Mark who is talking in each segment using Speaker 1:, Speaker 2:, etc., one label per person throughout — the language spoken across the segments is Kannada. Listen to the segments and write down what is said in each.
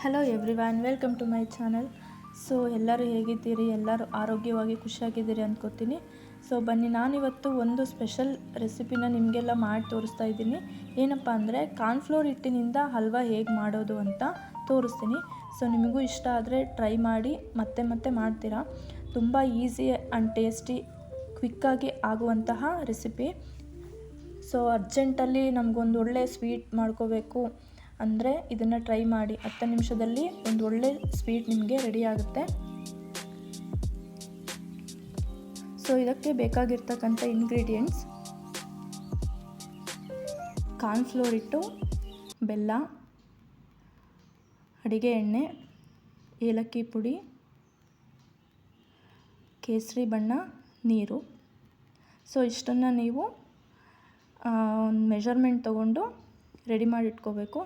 Speaker 1: Hello everyone, welcome to my channel. So ಎಲ್ಲರೂ ಹೇಗಿದ್ದೀರಿ? ಎಲ್ಲರೂ ಆರೋಗ್ಯವಾಗಿ ಖುಷಿಯಾಗಿದ್ದೀರಿ ಅಂದ್ಕೋತೀನಿ. ಸೊ ಬನ್ನಿ, ನಾನಿವತ್ತು ಒಂದು ಸ್ಪೆಷಲ್ ರೆಸಿಪಿನ ನಿಮಗೆಲ್ಲ ಮಾಡಿ ತೋರಿಸ್ತಾ ಇದ್ದೀನಿ. ಏನಪ್ಪ ಅಂದರೆ ಕಾರ್ನ್ಫ್ಲೋರ್ ಹಿಟ್ಟಿನಿಂದ ಹಲ್ವಾ ಹೇಗೆ ಮಾಡೋದು ಅಂತ ತೋರಿಸ್ತೀನಿ. ಸೊ ನಿಮಗೂ ಇಷ್ಟ ಆದರೆ ಟ್ರೈ ಮಾಡಿ, ಮತ್ತೆ ಮತ್ತೆ ಮಾಡ್ತೀರಾ. ತುಂಬ ಈಸಿ ಆ್ಯಂಡ್ ಟೇಸ್ಟಿ, ಕ್ವಿಕ್ಕಾಗಿ ಆಗುವಂತಹ ರೆಸಿಪಿ. ಸೊ ಅರ್ಜೆಂಟಲ್ಲಿ ನಮಗೊಂದು ಒಳ್ಳೆ ಸ್ವೀಟ್ ಮಾಡ್ಕೋಬೇಕು ಅಂದರೆ ಇದನ್ನು ಟ್ರೈ ಮಾಡಿ. 10 ನಿಮಿಷದಲ್ಲಿ ಒಂದು ಒಳ್ಳೆ ಸ್ವೀಟ್ ನಿಮಗೆ ರೆಡಿ ಆಗುತ್ತೆ. ಸೊ ಇದಕ್ಕೆ ಬೇಕಾಗಿರ್ತಕ್ಕಂಥ ಇಂಗ್ರೀಡಿಯೆಂಟ್ಸ್: ಕಾರ್ನ್ಫ್ಲೋರ್ ಹಿಟ್ಟು, ಬೆಲ್ಲ, ಅಡಿಗೆ ಎಣ್ಣೆ, ಏಲಕ್ಕಿ ಪುಡಿ, ಕೇಸರಿ ಬಣ್ಣ, ನೀರು. ಸೊ ಇಷ್ಟನ್ನು ನೀವು ಒಂದು ಮೆಷರ್ಮೆಂಟ್ ತೊಗೊಂಡು ರೆಡಿ ಮಾಡಿ ಇಟ್ಕೋಬೇಕು.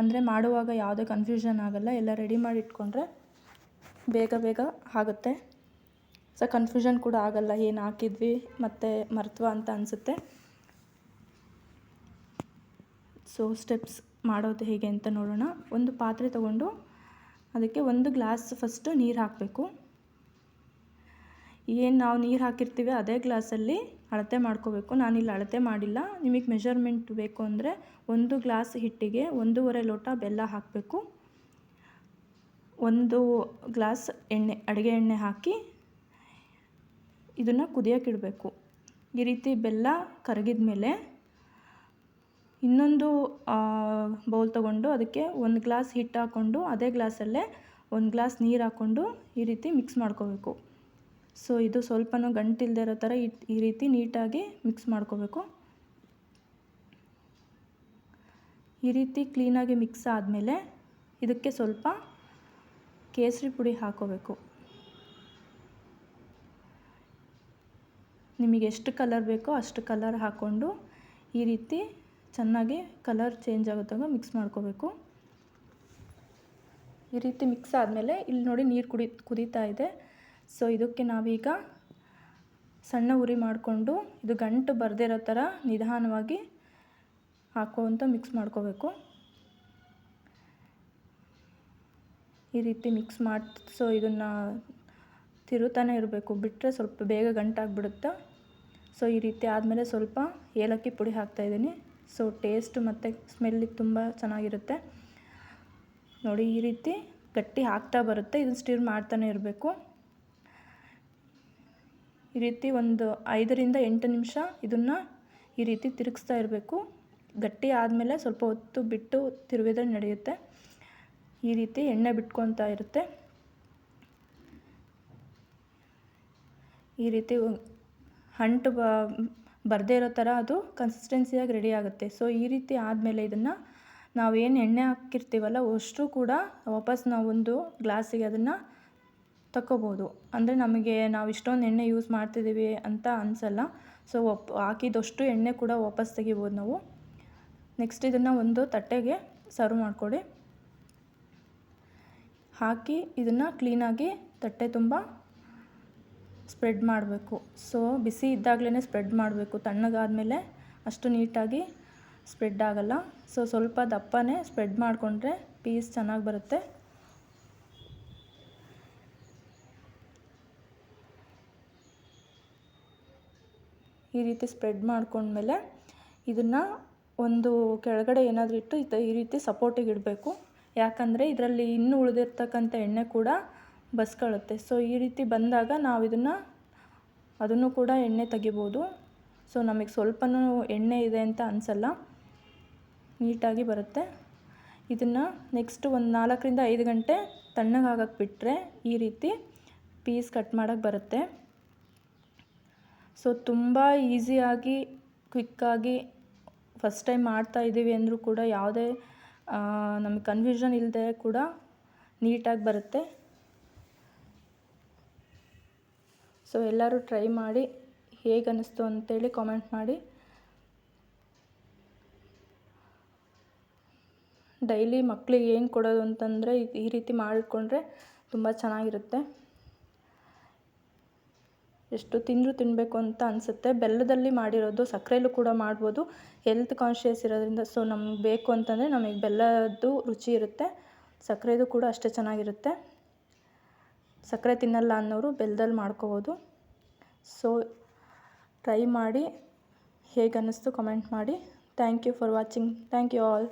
Speaker 1: ಅಂದರೆ ಮಾಡುವಾಗ ಯಾವುದೇ ಕನ್ಫ್ಯೂಷನ್ ಆಗೋಲ್ಲ. ಎಲ್ಲ ರೆಡಿ ಮಾಡಿ ಇಟ್ಕೊಂಡ್ರೆ ಬೇಗ ಆಗುತ್ತೆ. ಸೊ ಕನ್ಫ್ಯೂಷನ್ ಕೂಡ ಆಗೋಲ್ಲ, ಏನು ಹಾಕಿದ್ವಿ ಮತ್ತು ಮರ್ತವಾ ಅಂತ ಅನಿಸುತ್ತೆ. ಸೊ ಸ್ಟೆಪ್ಸ್ ಮಾಡೋದು ಹೇಗೆ ಅಂತ ನೋಡೋಣ. ಒಂದು ಪಾತ್ರೆ ತೊಗೊಂಡು ಅದಕ್ಕೆ 1 ಗ್ಲಾಸ್ ಫಸ್ಟು ನೀರು ಹಾಕಬೇಕು. ಏನು ನಾವು ನೀರು ಹಾಕಿರ್ತೀವಿ ಅದೇ ಗ್ಲಾಸಲ್ಲಿ ಅಳತೆ ಮಾಡ್ಕೋಬೇಕು. ನಾನಿಲ್ಲಿ ಅಳತೆ ಮಾಡಿಲ್ಲ. ನಿಮಗೆ ಮೆಷರ್ಮೆಂಟ್ ಬೇಕು ಅಂದರೆ 1 ಗ್ಲಾಸ್ ಹಿಟ್ಟಿಗೆ 1.5 ಲೋಟ ಬೆಲ್ಲ ಹಾಕಬೇಕು. 1 ಗ್ಲಾಸ್ ಎಣ್ಣೆ, ಅಡುಗೆ ಎಣ್ಣೆ ಹಾಕಿ ಇದನ್ನು ಕುದಿಯೋಕ್ಕಿಡಬೇಕು. ಈ ರೀತಿ ಬೆಲ್ಲ ಕರಗಿದ ಮೇಲೆ ಇನ್ನೊಂದು ಬೌಲ್ ತೊಗೊಂಡು ಅದಕ್ಕೆ 1 ಗ್ಲಾಸ್ ಹಿಟ್ಟು ಹಾಕ್ಕೊಂಡು ಅದೇ ಗ್ಲಾಸಲ್ಲೇ 1 ಗ್ಲಾಸ್ ನೀರು ಹಾಕ್ಕೊಂಡು ಈ ರೀತಿ ಮಿಕ್ಸ್ ಮಾಡ್ಕೋಬೇಕು. ಸೊ ಇದು ಸ್ವಲ್ಪನೂ ಗಂಟಿಲ್ಲದೆ ಇರೋ ಥರ ಈ ರೀತಿ ನೀಟಾಗಿ ಮಿಕ್ಸ್ ಮಾಡ್ಕೋಬೇಕು. ಈ ರೀತಿ ಕ್ಲೀನಾಗಿ ಮಿಕ್ಸ್ ಆದಮೇಲೆ ಇದಕ್ಕೆ ಸ್ವಲ್ಪ ಕೇಸರಿ ಪುಡಿ ಹಾಕೋಬೇಕು. ನಿಮಗೆ ಎಷ್ಟು ಕಲರ್ ಬೇಕೋ ಅಷ್ಟು ಕಲರ್ ಹಾಕ್ಕೊಂಡು ಈ ರೀತಿ ಚೆನ್ನಾಗಿ ಕಲರ್ ಚೇಂಜ್ ಆಗೋದಾಗ ಮಿಕ್ಸ್ ಮಾಡ್ಕೋಬೇಕು. ಈ ರೀತಿ ಮಿಕ್ಸ್ ಆದಮೇಲೆ ಇಲ್ಲಿ ನೋಡಿ ನೀರು ಕುದೀತಾ ಇದೆ. ಸೊ ಇದಕ್ಕೆ ನಾವೀಗ ಸಣ್ಣ ಉರಿ ಮಾಡಿಕೊಂಡು ಇದು ಗಂಟು ಬರದಿರೋ ಥರ ನಿಧಾನವಾಗಿ ಹಾಕುವಂತ ಮಿಕ್ಸ್ ಮಾಡ್ಕೋಬೇಕು. ಈ ರೀತಿ ಮಿಕ್ಸ್ ಮಾಡಿ ಸೊ ಇದನ್ನು ತಿರುತ್ತಾನೆ ಇರಬೇಕು, ಬಿಟ್ಟರೆ ಸ್ವಲ್ಪ ಬೇಗ ಗಂಟಾಗಿಬಿಡುತ್ತೆ. ಸೊ ಈ ರೀತಿ ಆದಮೇಲೆ ಸ್ವಲ್ಪ ಏಲಕ್ಕಿ ಪುಡಿ ಹಾಕ್ತಾಯಿದ್ದೀನಿ. ಸೊ ಟೇಸ್ಟ್ ಮತ್ತು ಸ್ಮೆಲ್ಲಿಗೆ ತುಂಬ ಚೆನ್ನಾಗಿರುತ್ತೆ. ನೋಡಿ ಈ ರೀತಿ ಗಟ್ಟಿ ಆಗ್ತಾ ಬರುತ್ತೆ. ಇದನ್ನು ಸ್ಟಿರ್ ಮಾಡ್ತಾನೆ ಇರಬೇಕು. ಈ ರೀತಿ ಒಂದು 5 ರಿಂದ 8 ನಿಮಿಷ ಇದನ್ನು ಈ ರೀತಿ ತಿರುಗಿಸ್ತಾ ಇರಬೇಕು. ಗಟ್ಟಿ ಆದಮೇಲೆ ಸ್ವಲ್ಪ ಹೊತ್ತು ಬಿಟ್ಟು ತಿರುವಿದ್ರೆ ನಡೆಯುತ್ತೆ. ಈ ರೀತಿ ಎಣ್ಣೆ ಬಿಟ್ಕೊತಾ ಇರುತ್ತೆ. ಈ ರೀತಿ ಅಂಟು ಬರದೇ ಇರೋ ಥರ ಅದು ಕನ್ಸಿಸ್ಟೆನ್ಸಿಯಾಗಿ ರೆಡಿ ಆಗುತ್ತೆ. ಸೊ ಈ ರೀತಿ ಆದಮೇಲೆ ಇದನ್ನು ನಾವೇನು ಎಣ್ಣೆ ಹಾಕಿರ್ತೀವಲ್ಲ ಅಷ್ಟು ಕೂಡ ವಾಪಸ್ ನಾವೊಂದು ಗ್ಲಾಸಿಗೆ ಅದನ್ನು ತಗೋಬೋದು. ಅಂದರೆ ನಮಗೆ ನಾವು ಇಷ್ಟೊಂದು ಎಣ್ಣೆ ಯೂಸ್ ಮಾಡ್ತಿದ್ದೀವಿ ಅಂತ ಅನಿಸಲ್ಲ. ಸೊ ಹಾಕಿದಷ್ಟು ಎಣ್ಣೆ ಕೂಡ ವಾಪಸ್ ತೆಗಿಬೋದು ನಾವು. ನೆಕ್ಸ್ಟ್ ಇದನ್ನು ಒಂದು ತಟ್ಟೆಗೆ ಸರ್ವ್ ಮಾಡಿಕೊಡಿ. ಹಾಕಿ ಇದನ್ನು ಕ್ಲೀನಾಗಿ ತಟ್ಟೆ ತುಂಬ ಸ್ಪ್ರೆಡ್ ಮಾಡಬೇಕು. ಸೊ ಬಿಸಿ ಇದ್ದಾಗಲೇ ಸ್ಪ್ರೆಡ್ ಮಾಡಬೇಕು. ತಣ್ಣಗಾದಮೇಲೆ ಅಷ್ಟು ನೀಟಾಗಿ ಸ್ಪ್ರೆಡ್ ಆಗೋಲ್ಲ. ಸೊ ಸ್ವಲ್ಪ ದಪ್ಪನೇ ಸ್ಪ್ರೆಡ್ ಮಾಡಿಕೊಂಡ್ರೆ ಪೀಸ್ ಚೆನ್ನಾಗಿ ಬರುತ್ತೆ. ಈ ರೀತಿ ಸ್ಪ್ರೆಡ್ ಮಾಡ್ಕೊಂಡ್ಮೇಲೆ ಇದನ್ನು ಒಂದು ಕೆಳಗಡೆ ಏನಾದರೂ ಇಟ್ಟು ಈ ರೀತಿ ಸಪೋರ್ಟಿಗೆ ಇಡಬೇಕು. ಯಾಕಂದರೆ ಇದರಲ್ಲಿ ಇನ್ನೂ ಉಳಿದಿರ್ತಕ್ಕಂಥ ಎಣ್ಣೆ ಕೂಡ ಬಸ್ಕೊಳ್ಳುತ್ತೆ. ಸೊ ಈ ರೀತಿ ಬಂದಾಗ ನಾವು ಅದನ್ನು ಕೂಡ ಎಣ್ಣೆ ತೆಗಿಬೋದು. ಸೊ ನಮಗೆ ಸ್ವಲ್ಪನೂ ಎಣ್ಣೆ ಇದೆ ಅಂತ ಅನಿಸಲ್ಲ, ನೀಟಾಗಿ ಬರುತ್ತೆ. ಇದನ್ನು ನೆಕ್ಸ್ಟ್ ಒಂದು 4 ರಿಂದ 5 ಗಂಟೆ ತಣ್ಣಗಾಗಕ್ಕೆ ಬಿಟ್ಟರೆ ಈ ರೀತಿ ಪೀಸ್ ಕಟ್ ಮಾಡೋಕ್ಕೆ ಬರುತ್ತೆ. ಸೊ ತುಂಬ ಈಸಿಯಾಗಿ ಕ್ವಿಕ್ಕಾಗಿ ಫಸ್ಟ್ ಟೈಮ್ ಮಾಡ್ತಾಯಿದ್ದೀವಿ ಅಂದರೂ ಕೂಡ ಯಾವುದೇ ನಮಗೆ ಕನ್ಫ್ಯೂಷನ್ ಇಲ್ಲದೆ ಕೂಡ ನೀಟಾಗಿ ಬರುತ್ತೆ. ಸೊ ಎಲ್ಲರೂ ಟ್ರೈ ಮಾಡಿ ಹೇಗೆ ಅನ್ನಿಸ್ತು ಅಂತೇಳಿ ಕಾಮೆಂಟ್ ಮಾಡಿ. ಡೈಲಿ ಮಕ್ಕಳಿಗೆ ಏನು ಕೊಡೋದು ಅಂತಂದರೆ ಈ ರೀತಿ ಮಾಡಿಕೊಂಡ್ರೆ ತುಂಬ ಚೆನ್ನಾಗಿರುತ್ತೆ. ಎಷ್ಟು ತಿಂದರೂ ತಿನ್ನಬೇಕು ಅಂತ ಅನಿಸುತ್ತೆ. ಬೆಲ್ಲದಲ್ಲಿ ಮಾಡಿರೋದು, ಸಕ್ಕರೆಯಲ್ಲೂ ಕೂಡ ಮಾಡ್ಬೋದು. ಹೆಲ್ತ್ ಕಾನ್ಷಿಯಸ್ ಇರೋದ್ರಿಂದ ಸೊ ನಮ್ಗೆ ಬೇಕು ಅಂತಂದರೆ ನಮಗೆ ಬೆಲ್ಲದ್ದು ರುಚಿ ಇರುತ್ತೆ, ಸಕ್ಕರೆದು ಕೂಡ ಅಷ್ಟೇ ಚೆನ್ನಾಗಿರುತ್ತೆ. ಸಕ್ಕರೆ ತಿನ್ನಲ್ಲ ಅನ್ನೋರು ಬೆಲ್ಲದಲ್ಲಿ ಮಾಡ್ಕೋಬೋದು. ಸೊ ಟ್ರೈ ಮಾಡಿ, ಹೇಗೆ ಅನ್ನಿಸ್ತು ಕಮೆಂಟ್ ಮಾಡಿ. Thank you for watching. Thank you all.